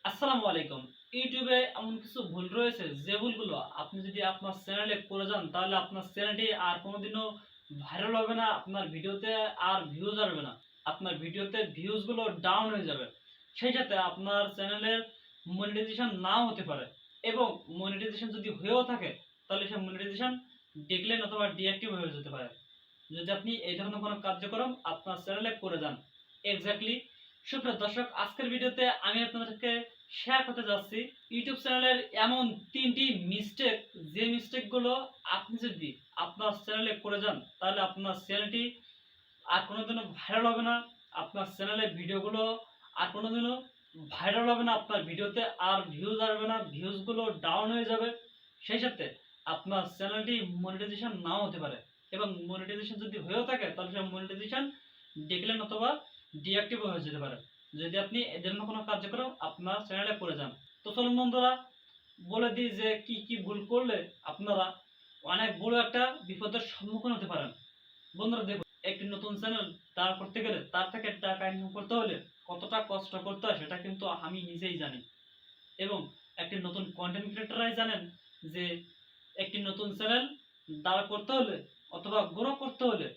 আসসালামু আলাইকুম। ইউটিউবে এমন কিছু ভুল রয়েছে যে ভুলগুলো আপনি যদি আপনার চ্যানেলে করে যান তাহলে আপনার চ্যানেলটি আর কোনোদিনও ভাইরাল হবে না, আপনার ভিডিওতে আর ভিউজ আসবে না। আপনার ভিডিওতে ভিউজ গুলো ডাউন হয়ে যাবে। সেই সাথে আপনার চ্যানেলের মনিটাইজেশন নাও হতে পারে এবং মনিটাইজেশন যদি হয়েও থাকে তাহলে সেই মনিটাইজেশন ডিক্লাইন অথবা ডিঅ্যাক্টিভ হয়ে যেতে পারে। যদি আপনি এই ধরনের কোনো কার্যক্রম আপনার চ্যানেলে করে যান। এক্স্যাক্টলি সুপ্রিয় দর্শক, আজকের ভিডিওতে আমি আপনাদেরকে শেয়ার করতে যাচ্ছি ইউটিউব চ্যানেলের এমন ৩টি মিস্টেক, যে মিস্টেকগুলো আপনি যদি আপনার চ্যানেলে করে যান তাহলে আপনার চ্যানেলটি আর কোনোদিনও ভাইরাল হবে না। আপনার চ্যানেলের ভিডিওগুলো আর কোনোদিনও ভাইরাল হবে না, আপনার ভিডিওতে আর ভিউজ আসবে না, ভিউজগুলো ডাউন হয়ে যাবে। সেই সাথে আপনার চ্যানেলটি মনিটাইজেশন নাও হতে পারে এবং মনিটাইজেশন যদি হয়েও থাকে তাহলে সেই মনিটাইজেশন ডিক্লাইন অথবা ডিঅ্যাক্টিভ হয়ে যেতে পারে যদি আপনি এ ধরনের কোনো কার্যক্রম আপনার চ্যানেলে করে যান। তো চলুন বন্ধুরা, বলে দিই যে কি কি ভুল করলে আপনারা অনেক বড় একটা বিপদের সম্মুখীন হতে পারেন। বন্ধুরা দেখুন, একটি নতুন চ্যানেল দাঁড় করতে গেলে তার থেকে টাকা ইনকাম করতে হলে কতটা কষ্ট করতে হয় সেটা কিন্তু আমি নিজেই জানি এবং একটি নতুন কন্টেন্ট ক্রিয়েটররাই জানেন যে একটি নতুন চ্যানেল দাঁড় করতে হলে অথবা গ্রো করতে হলে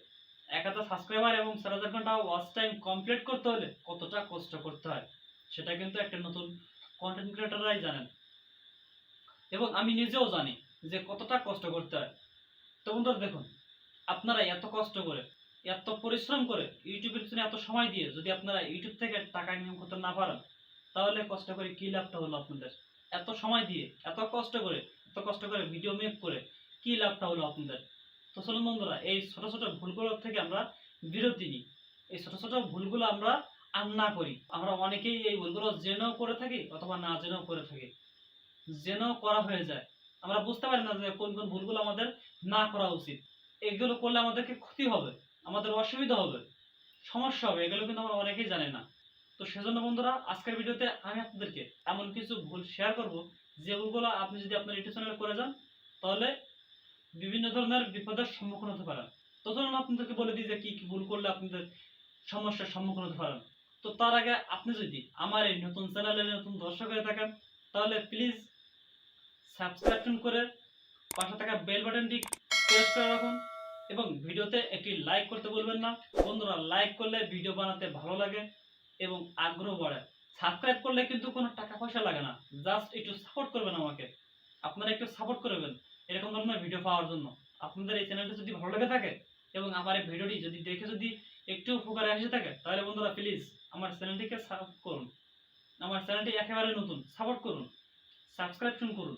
১,০০০ সাবস্ক্রাইবার এবং ৪,০০০ ঘন্টা ওয়াচ টাইম কমপ্লিট করতে হলে কতটা কষ্ট করতে হয় সেটা কিন্তু একটা নতুন কন্টেন্ট ক্রিয়েটররাই জানেন এবং আমি নিজেও জানি যে কতটা কষ্ট করতে হয়। তো বন্ধুরা দেখুন, আপনারা এত কষ্ট করে, এত পরিশ্রম করে, ইউটিউবের পিছনে এত সময় দিয়ে যদি আপনারা ইউটিউব থেকে টাকা ইনকাম করতে না পারেন তাহলে কষ্ট করে কি লাভটা হলো আপনাদের? এত সময় দিয়ে, এত কষ্ট করে ভিডিও মেক করে কি লাভটা হলো আপনাদের? তো চলুন বন্ধুরা, এই ছোট ছোট ভুলগুলো থেকে আমরা বিরতি নিই। এই ছোট ছোট ভুলগুলো আমরা আর না করি। আমরা অনেকেই এই ভুলগুলো জেনেও করে থাকি অথবা না জেনেও করে থাকি। জেনেও করা হয়ে যায়। আমরা বুঝতে পারি না যে কোন কোন ভুলগুলো আমাদের না করা উচিত। এগুলো করলে আমাদেরকে ক্ষতি হবে, আমাদের অসুবিধা হবে, সমস্যা হবে, এগুলো কিন্তু আমরা অনেকেই জানি না। তো সেজন্য বন্ধুরা, আজকের ভিডিওতে আমি আপনাদেরকে এমন কিছু ভুল শেয়ার করব যে ভুলগুলো আপনি যদি আপনার ইউটিউব চ্যানেলে করে যান তাহলে বিভিন্ন ধরনের বিপদের সম্মুখীন হতে পারেন। তো চলুন আপনাদেরকে বলে দিই যে কি কি ভুল করলে আপনাদের সমস্যার সম্মুখীন হতে পারেন। তো তার আগে আপনি যদি আমার এই নতুন চ্যানেলে নতুন দর্শক হয়ে থাকেন তাহলে প্লিজ সাবস্ক্রিপশন করে পাশে থাকা বেল বাটনটি প্রেস করে রাখুন এবং ভিডিওতে একটি লাইক করতে ভুলবেন না। বন্ধুরা, লাইক করলে ভিডিও বানাতে ভালো লাগে এবং আগ্রহ বাড়ে। সাবস্ক্রাইব করলে কিন্তু কোনো টাকা পয়সা লাগে না, জাস্ট একটু সাপোর্ট করবেন আমাকে। আপনারা একটু সাপোর্ট করবেন এরকম ধরনের ভিডিও পাওয়ার জন্য। আপনাদের এই চ্যানেলটা যদি ভালো লেগে থাকে এবং আমার এই ভিডিওটি যদি দেখে যদি একটু উপকারে এসে থাকে তাহলে বন্ধুরা প্লিজ আমার চ্যানেলটিকে সাপোর্ট করুন। আমার চ্যানেলটি একেবারে নতুন, সাপোর্ট করুন, সাবস্ক্রিপশন করুন।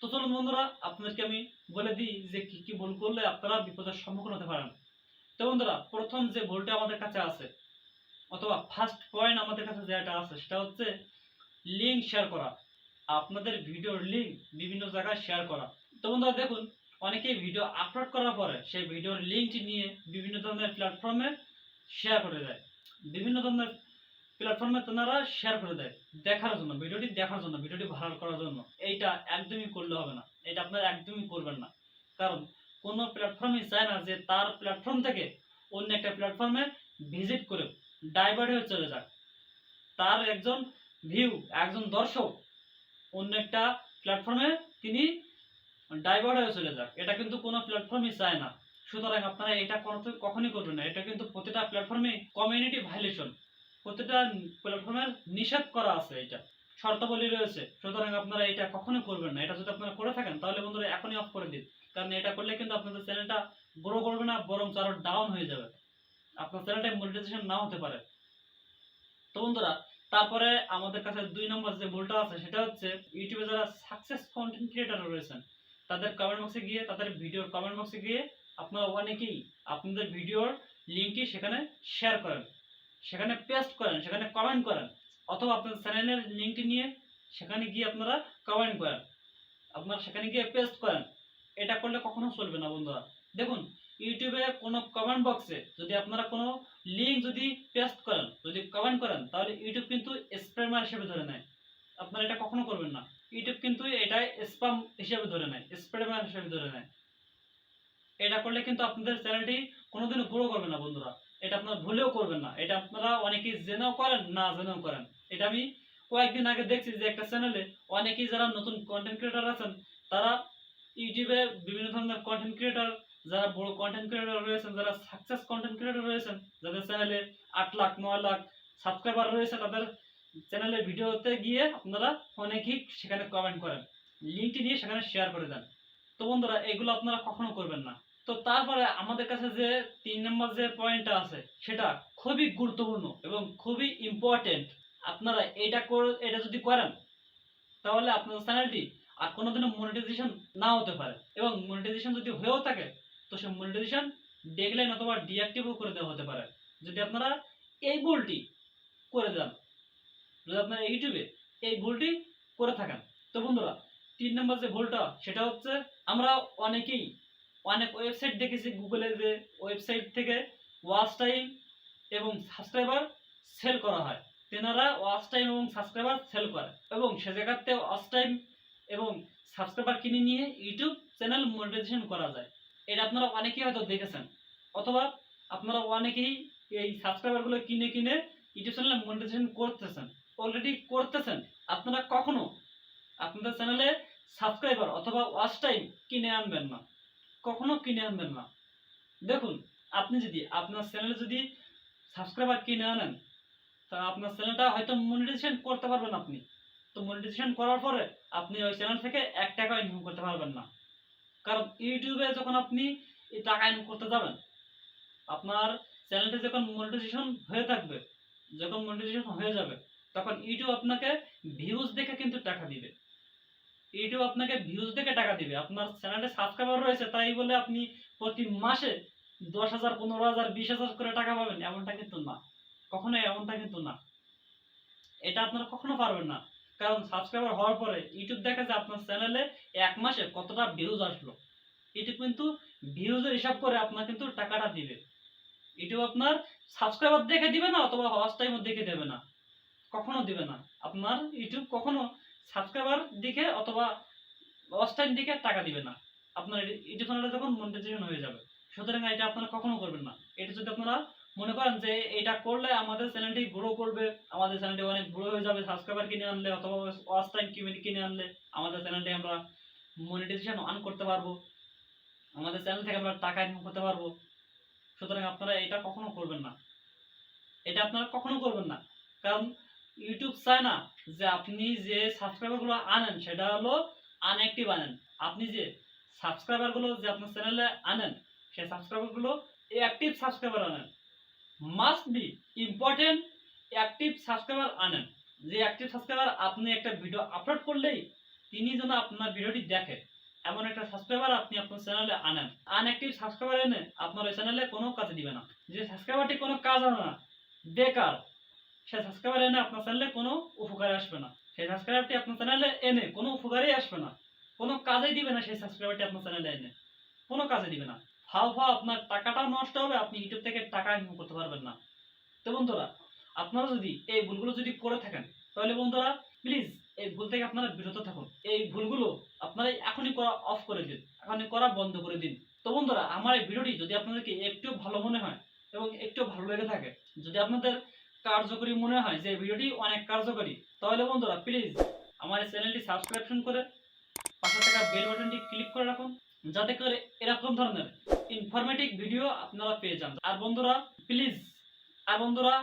তো চলুন বন্ধুরা, আপনাদেরকে আমি বলে দিই যে কি কি ভুল করলে আপনারা বিপদের সম্মুখীন হতে পারেন। তো বন্ধুরা, প্রথম যে ভুলটা আমাদের কাছে আছে অথবা ফার্স্ট পয়েন্ট আমাদের কাছে যেটা আছে সেটা হচ্ছে লিঙ্ক শেয়ার করা। আপনাদের ভিডিওর লিঙ্ক বিভিন্ন জায়গায় শেয়ার করা। তো বন্ধুরা দেখুন, অনেকেই ভিডিও আপলোড করার পরে সেই ভিডিওর লিঙ্কটি নিয়ে বিভিন্ন ধরনের প্ল্যাটফর্মে শেয়ার করে দেয়। বিভিন্ন ধরনের প্ল্যাটফর্মে তেনারা শেয়ার করে দেয় দেখার জন্য, ভিডিওটি দেখার জন্য, ভিডিওটি ভাইরাল করার জন্য। এইটা একদমই করলে হবে না, এটা আপনারা একদমই করবেন না। কারণ কোনো প্ল্যাটফর্মই চায় না যে তার প্ল্যাটফর্ম থেকে অন্য একটা প্ল্যাটফর্মে ভিজিট করে ডাইভার্ট হয়ে চলে যাক। তার একজন ভিউ, একজন দর্শক অন্য একটা প্ল্যাটফর্মে তিনি ডাইভার্ট হয়ে চলে যাক, এটা কিন্তু কোনো প্ল্যাটফর্মই চায় না। সুতরাং আপনারা এটা কখনই করবেন না। এটা কিন্তু প্রতিটা প্ল্যাটফর্মে কমিউনিটি ভাইলেশন, প্রতিটা প্ল্যাটফর্মের নিষেধ করা আছে, এটা শর্তাবলী রয়েছে। সুতরাং আপনারা এটা কখনোই করবেন না। এটা যদি আপনারা করে থাকেন তাহলে বন্ধুরা এখনই অফ করে দিন, কারণ এটা করলে কিন্তু আপনাদের চ্যানেলটা গ্রো করবে না, বরং আরো ডাউন হয়ে যাবে, আপনার চ্যানেলটা মনিটাইজেশন নাও হতে পারে। তো বন্ধুরা, তারপরে আমাদের কাছে ২ নম্বর যে ভুলটা আছে সেটা হচ্ছে ইউটিউবে যারা সাকসেস কন্টেন্ট ক্রিয়েটর রয়েছেন তাদের কমেন্ট বক্সে গিয়ে, তাদের ভিডিওর কমেন্ট বক্সে গিয়ে আপনারা অনেকেই আপনাদের ভিডিওর লিঙ্কটি সেখানে শেয়ার করেন, সেখানে পেস্ট করেন, সেখানে কমেন্ট করেন, অথবা আপনার চ্যানেলের লিঙ্কটি নিয়ে সেখানে গিয়ে আপনারা কমেন্ট করেন, আপনারা সেখানে গিয়ে পেস্ট করেন। এটা করলে কখনো চলবে না বন্ধুরা। দেখুন, ইউটিউবে কোনো কমেন্ট বক্সে যদি আপনারা কোনো লিঙ্ক যদি পেস্ট করেন, যদি কমেন্ট করেন, তাহলে ইউটিউব কিন্তু স্প্যামার হিসেবে ধরে নেয়। আপনারা এটা কখনো করবেন না। ইউটিউব কিন্তু এটা স্প্যাম হিসেবে ধরে নেয়, স্প্যামার হিসেবে ধরে নেয়। এটা করলে কিন্তু আপনাদের চ্যানেলটি কোনোদিনও গ্রো করবে না বন্ধুরা। এটা আপনারা ভুলেও করবেন না। এটা আপনারা অনেকেই জেনেও করেন, না জেনেও করেন। এটা আমি কয়েকদিন আগে দেখছি যে একটা চ্যানেলে অনেকেই যারা নতুন কন্টেন্ট ক্রিয়েটর আছেন, তারা ইউটিউবে বিভিন্ন ধরনের কন্টেন্ট ক্রিয়েটর, যারা বড় কন্টেন্ট ক্রিয়েটর রয়েছেন, যারা সাকসেস কন্টেন্ট ক্রিয়েটর রয়েছেন, যাদের চ্যানেলে 8 লাখ 9 লাখ সাবস্ক্রাইবার রয়েছে, তাদের চ্যানেলের ভিডিওতে গিয়ে আপনারা অনেকেই সেখানে কমেন্ট করেন, লিঙ্কটি নিয়ে সেখানে শেয়ার করে দেন। তো বন্ধুরা, এগুলো আপনারা কখনো করবেন না। তো তারপরে আমাদের কাছে যে 3 নম্বর যে পয়েন্টটা আছে, সেটা খুবই গুরুত্বপূর্ণ এবং খুবই ইম্পর্টেন্ট। আপনারা এটা যদি করেন, তাহলে আপনার চ্যানেলটি আর কোনোদিনও মনিটাইজেশন না হতে পারে, এবং মনিটাইজেশন যদি হয়েও থাকে, তো সেই মনিটাইজেশন ডেডলাইন অথবা ডিঅ্যাক্টিভও করে দেওয়া হতে পারে, যদি আপনারা এই ভুলটি করে দেন, যদি আপনারা ইউটিউবে এই ভুলটি করে থাকেন। তো বন্ধুরা, 3 নম্বর যে ভুলটা, সেটা হচ্ছে আমরা অনেকেই অনেক ওয়েবসাইট দেখেছি, গুগলে যে ওয়েবসাইট থেকে ওয়াচ টাইম এবং সাবস্ক্রাইবার সেল করা হয়। তেনারা ওয়াচ টাইম এবং সাবস্ক্রাইবার সেল করে, এবং সে জায়গাতে ওয়াচ টাইম এবং সাবস্ক্রাইবার কিনে নিয়ে ইউটিউব চ্যানেল মনিটাইজেশন করা যায়। এটা আপনারা অনেকেই হয়তো দেখেছেন, অথবা আপনারা অনেকেই এই সাবস্ক্রাইবারগুলো কিনে কিনে ইউটিউব চ্যানেলে মনিটাইজেশন করতেছেন, অলরেডি করতেছেন। আপনারা কখনো আপনাদের চ্যানেলে সাবস্ক্রাইবার অথবা ওয়াচ টাইম কিনে আনবেন না, কখনো কিনে আনবেন না। দেখুন, আপনি যদি আপনার চ্যানেলে যদি সাবস্ক্রাইবার কিনে আনেন, তা আপনার চ্যানেলটা হয়তো মনিটাইজেশন করতে পারবেন আপনি। তো মনিটাইজেশন করার পরে আপনি ওই চ্যানেল থেকে 1 টাকা ইনকাম করতে পারবেন না। কারণ ইউটিউবে যখন আপনি এই টাকা ইনকাম করতে যাবেন, আপনার চ্যানেলটা যখন মনিটাইজেশন হয়ে থাকবে, যখন মনিটাইজেশন হয়ে যাবে, তখন ইউটিউব আপনাকে ভিউজ দেখে কিন্তু টাকা দিবে। ইউটিউব আপনাকে ভিউজ দেখে টাকা দিবে। আপনার চ্যানেলে সাবস্ক্রাইবার রয়েছে তাই বলে আপনি প্রতি মাসে 10,000 15,000 20,000 করে টাকা পাবেন, এমনটা কিন্তু না, কখনো এমনটা কিন্তু না। এটা আপনারা কখনো পারবেন না। কারণ সাবস্ক্রাইবার হওয়ার পরে ইউটিউব দেখে যে আপনার চ্যানেলে 1 মাসে কতটা ভিউজ আসলো। ইউটিউব কিন্তু ভিউজের হিসাব করে আপনার কিন্তু টাকাটা দিবে। ইউটিউব আপনার সাবস্ক্রাইবার দেখে দিবে না, অথবা ওয়াচ টাইমও দেখে দেবে না, কখনো দিবে না। আপনার ইউটিউব কখনো সাবস্ক্রাইবার দেখে অথবা ওয়াচ টাইম দেখে টাকা দিবে না আপনার ইউটিউব চ্যানেলটা যখন মনিটাইজেশন হয়ে যাবে। সুতরাং এটা আপনারা কখনো করবেন না। এটা যদি আপনারা মনে করেন যে এটা করলে আমাদের চ্যানেলটি গ্রো করবে, আমাদের চ্যানেলটি অনেক গ্রো হয়ে যাবে, সাবস্ক্রাইবার কিনে আনলে অথবা ওয়াচ টাইম কিনে আনলে আমাদের চ্যানেলটি আমরা মনিটাইজেশন অন করতে পারবো, আমাদের চ্যানেল থেকে আমরা টাকা ইনকাম করতে পারবো। সুতরাং আপনারা এটা কখনো করবেন না, এটা আপনারা কখনো করবেন না। কারণ ইউটিউব চায় না যে আপনি যে সাবস্ক্রাইবারগুলো আনেন সেটা হলো আনঅ্যাক্টিভ আনেন। আপনি যে সাবস্ক্রাইবারগুলো যে আপনার চ্যানেলে আনেন, সেই সাবস্ক্রাইবারগুলো অ্যাক্টিভ সাবস্ক্রাইবার আনেন। Must be important, active subscriber আনেন। যে অ্যাক্টিভ সাবস্ক্রাইবার আপনি একটা ভিডিও আপলোড করলেই তিনি যেন আপনার ভিডিওটি দেখে, এমন একটা সাবস্ক্রাইবার আপনি আপনার চ্যানেলে আনেন। আনঅ্যাক্টিভ সাবস্ক্রাইবার এনে আপনার ওই চ্যানেলে কোনো কাজে দিবে না। যে সাবস্ক্রাইবারটি কোনো কাজ হবে না, বেকার, সেই সাবস্ক্রাইবার এনে আপনার চ্যানেলে কোনো উপকারে আসবে না। সেই সাবস্ক্রাইবারটি আপনার চ্যানেলে এনে কোনো উপকারেই আসবে না, কোনো কাজেই দিবে না। সেই সাবস্ক্রাইবারটি আপনার চ্যানেলে এনে কোনো কাজে দিবে না। ফাও ফাও আপনার টাকাটাও নষ্ট হবে, আপনি ইউটিউব থেকে টাকা ইনকাম করতে পারবেন না। তো বন্ধুরা, আপনারা যদি এই ভুলগুলো যদি করে থাকেন, তাহলে বন্ধুরা প্লিজ এই ভুল থেকে আপনারা বিরত থাকুন। এই ভুলগুলো আপনারা এখনই করা অফ করে দিন, এখনই করা বন্ধ করে দিন। তো বন্ধুরা, আমার এই ভিডিওটি যদি আপনাদেরকে একটু ভালো মনে হয় এবং একটু ভালো লেগে থাকে, যদি আপনাদের কার্যকরী মনে হয় যে ভিডিওটি অনেক কার্যকরী, তাহলে বন্ধুরা প্লিজ আমার এই চ্যানেলটি সাবস্ক্রিপশন করে পাশে থাকা বেল বাটনটি ক্লিক করে রাখুন, যাতে করে এরকম ধরনের ইনফরমেটিভ ভিডিও আপনারা পেয়ে যান। আর বন্ধুরা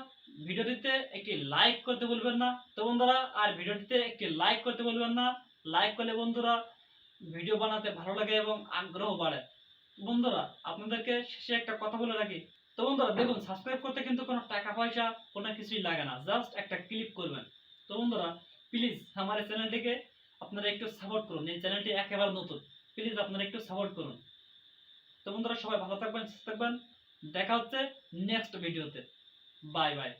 ভিডিওটিতে একটি লাইক করতে ভুলবেন না। তো বন্ধুরা, আর ভিডিওটিতে একটি লাইক করতে ভুলবেন না। লাইক করলে বন্ধুরা ভিডিও বানাতে ভালো লাগে এবং আগ্রহ বাড়ে। বন্ধুরা, আপনাদেরকে শেষে একটা কথা বলে রাখি। তো বন্ধুরা দেখুন, সাবস্ক্রাইব করতে কিন্তু কোনো টাকা পয়সা কোনো কিছুই লাগে না, জাস্ট একটা ক্লিক করবেন। তো বন্ধুরা প্লিজ আমার এই চ্যানেলটিকে আপনারা একটু সাপোর্ট করুন। এই চ্যানেলটি একেবারে নতুন, প্লিজ আপনারা একটু সাপোর্ট করুন। তো বন্ধুরা সবাই ভালো থাকবেন, সুস্থ থাকবেন। দেখা হচ্ছে নেক্সট ভিডিওতে। Bye bye.